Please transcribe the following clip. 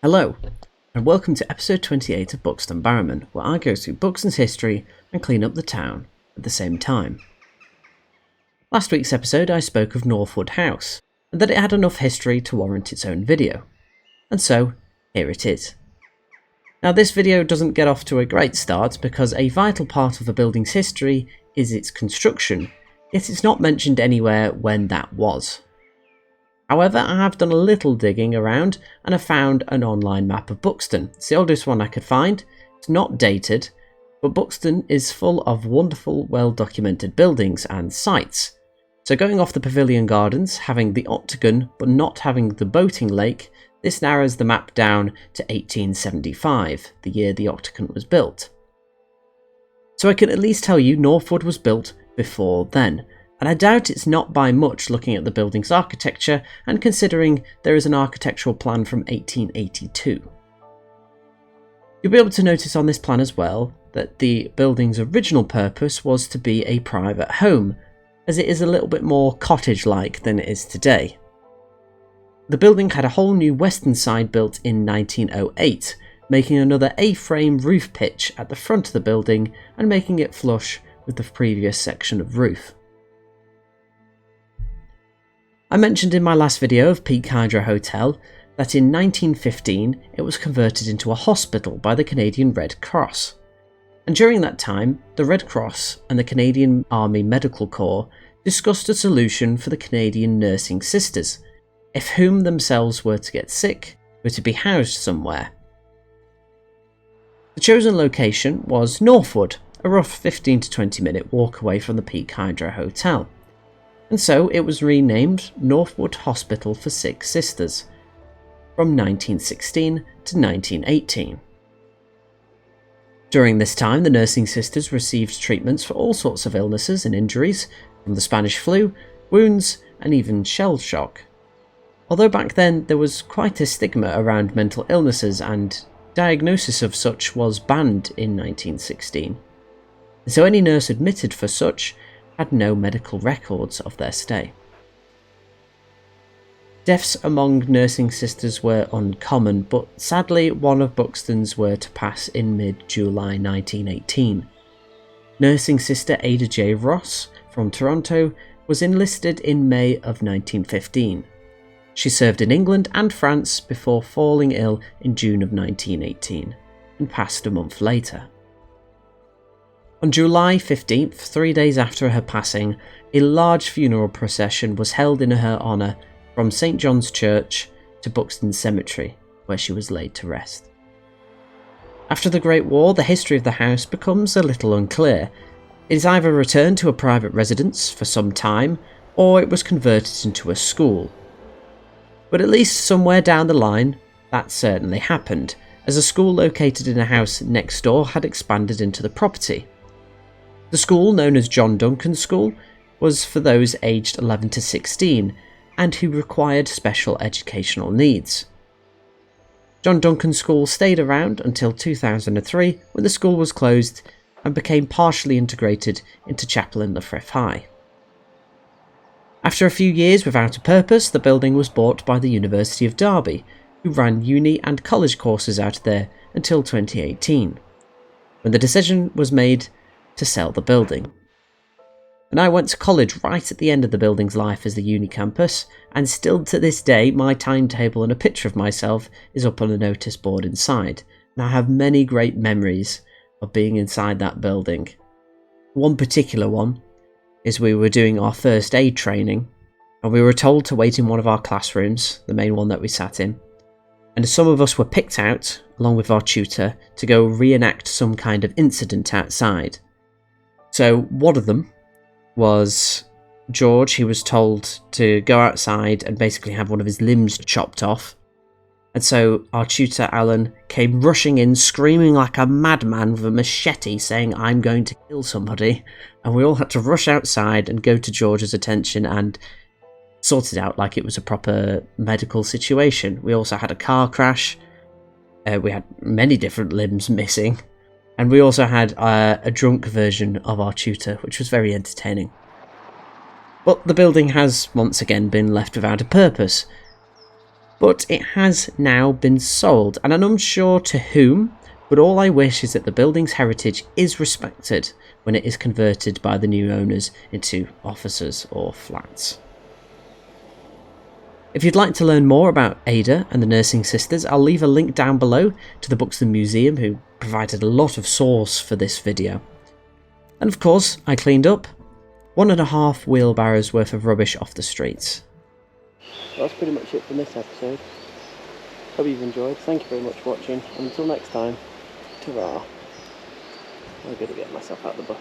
Hello, and welcome to episode 28 of Buxton Barrow Man, where I go through Buxton's history and clean up the town at the same time. Last week's episode I spoke of Northwood House, and that it had enough history to warrant its own video. And so, here it is. Now this video doesn't get off to a great start because a vital part of the building's history is its construction, yet it's not mentioned anywhere when that was. However, I have done a little digging around and have found an online map of Buxton. It's the oldest one I could find. It's not dated, but Buxton is full of wonderful, well-documented buildings and sites. So going off the Pavilion Gardens, having the Octagon but not having the boating lake, this narrows the map down to 1875, the year the Octagon was built. So I can at least tell you Northwood was built before then. And I doubt it's not by much looking at the building's architecture and considering there is an architectural plan from 1882. You'll be able to notice on this plan as well that the building's original purpose was to be a private home, as it is a little bit more cottage-like than it is today. The building had a whole new western side built in 1908, making another A-frame roof pitch at the front of the building and making it flush with the previous section of roof. I mentioned in my last video of Peak Hydro Hotel that in 1915 it was converted into a hospital by the Canadian Red Cross. And during that time, the Red Cross and the Canadian Army Medical Corps discussed a solution for the Canadian nursing sisters, if whom themselves were to get sick, were to be housed somewhere. The chosen location was Northwood, a rough 15 to 20 minute walk away from the Peak Hydro Hotel. And so it was renamed Northwood Hospital for Sick Sisters, from 1916 to 1918. During this time, the nursing sisters received treatments for all sorts of illnesses and injuries, from the Spanish flu, wounds, and even shell shock. Although back then there was quite a stigma around mental illnesses, and diagnosis of such was banned in 1916. So any nurse admitted for such had no medical records of their stay. Deaths among nursing sisters were uncommon, but sadly one of Buxton's were to pass in mid-July 1918. Nursing sister Ada J. Ross from Toronto was enlisted in May of 1915. She served in England and France before falling ill in June of 1918 and passed a month later. On July 15th, 3 days after her passing, a large funeral procession was held in her honour from St John's Church to Buxton Cemetery, where she was laid to rest. After the Great War, the history of the house becomes a little unclear. It is either returned to a private residence for some time, or it was converted into a school. But at least somewhere down the line, that certainly happened, as a school located in a house next door had expanded into the property. The school, known as John Duncan School, was for those aged 11 to 16 and who required special educational needs. John Duncan School stayed around until 2003 when the school was closed and became partially integrated into Chapel in the Frith High. After a few years without a purpose, the building was bought by the University of Derby, who ran uni and college courses out there until 2018, when the decision was made to sell the building. And I went to college right at the end of the building's life as the uni campus, and still to this day my timetable and a picture of myself is up on a notice board inside, and I have many great memories of being inside that building. One particular one is we were doing our first aid training, and we were told to wait in one of our classrooms, the main one that we sat in, and some of us were picked out, along with our tutor, to go reenact some kind of incident outside. So one of them was George. He was told to go outside and basically have one of his limbs chopped off. And so our tutor, Alan, came rushing in, screaming like a madman with a machete, saying, "I'm going to kill somebody." And we all had to rush outside and go to George's attention and sort it out like it was a proper medical situation. We also had a car crash. We had many different limbs missing. And we also had a drunk version of our tutor, which was very entertaining. But the building has once again been left without a purpose. But it has now been sold, and I'm unsure to whom, but all I wish is that the building's heritage is respected when it is converted by the new owners into offices or flats. If you'd like to learn more about Ada and the Nursing Sisters, I'll leave a link down below to the Buxton Museum, who provided a lot of source for this video. And of course, I cleaned up 1.5 wheelbarrows worth of rubbish off the streets. That's pretty much it from this episode. Hope you've enjoyed. Thank you very much for watching. And until next time, ta-ra. I'm going to get myself out of the bush.